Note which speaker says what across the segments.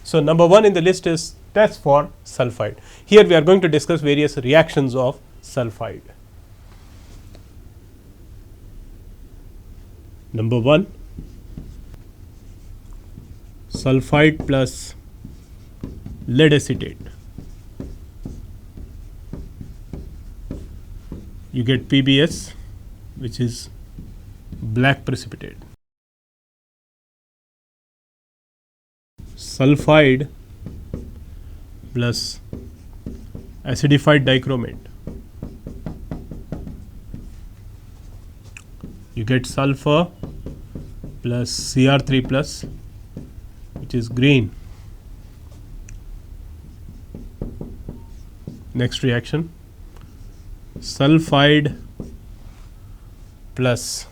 Speaker 1: So, number 1 in the list is test for sulphide. Here we are going to discuss various reactions of sulphide. Number 1, sulphide plus lead acetate. You get PBS, which is black precipitate. Sulphide plus acidified dichromate, you get sulfur plus Cr3 plus, which is green. Next reaction, sulphide plus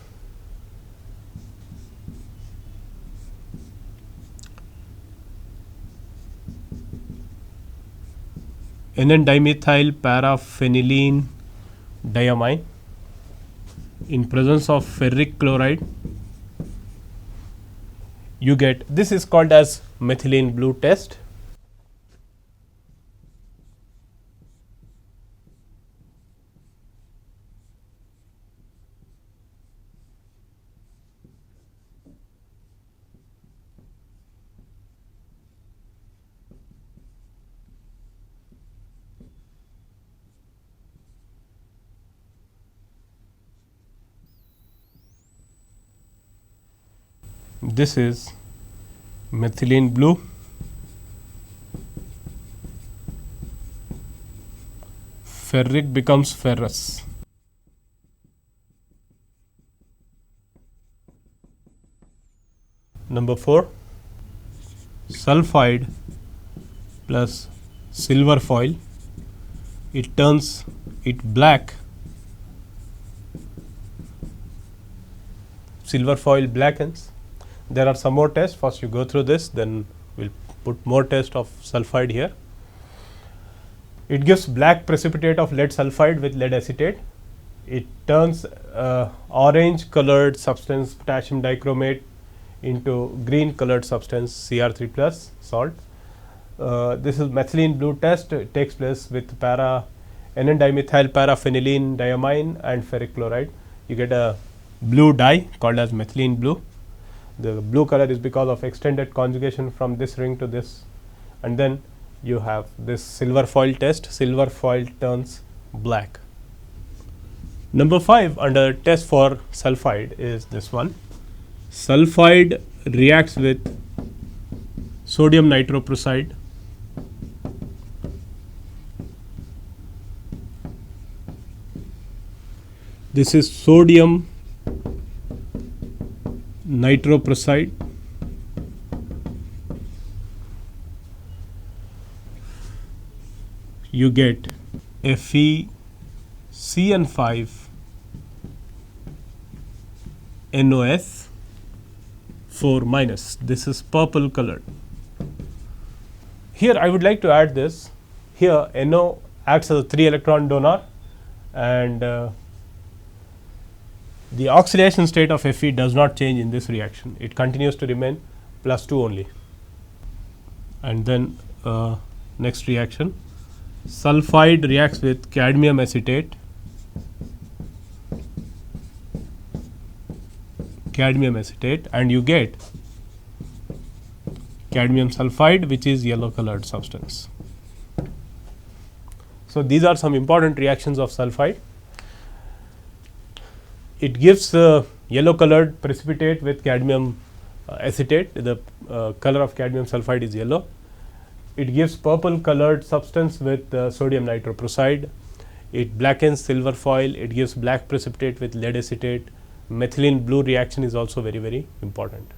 Speaker 1: N,N-dimethyl paraphenylene diamine in presence of ferric chloride, you get, this is called as methylene blue test. This is methylene blue, ferric becomes ferrous. Number 4, sulphide plus silver foil, it turns it black, silver foil blackens. There are some more tests. First you go through this, then we will put more test of sulphide here. It gives black precipitate of lead sulphide with lead acetate. It turns orange colored substance potassium dichromate into green colored substance Cr3 plus salt. This is methylene blue test. It takes place with N,N-dimethyl paraphenylene diamine and ferric chloride. You get a blue dye called as methylene blue. The blue color is because of extended conjugation from this ring to this, and then you have this silver foil test. Silver foil turns black. Number 5 under test for sulphide is this one. Sulphide reacts with sodium nitroprusside, this is sodium nitroprusside, you get FeCN5 NOS 4 minus. This is purple colored. Here I would like to add this. Here NO acts as a 3 electron donor, and the oxidation state of Fe does not change in this reaction. It continues to remain +2 only. And then next reaction, sulphide reacts with cadmium acetate, and you get cadmium sulphide, which is yellow colored substance. So these are some important reactions of sulphide. It gives yellow colored precipitate with cadmium acetate. The color of cadmium sulphide is yellow. It gives purple colored substance with sodium nitroprusside. It blackens silver foil. It gives black precipitate with lead acetate. Methylene blue reaction is also very, very important.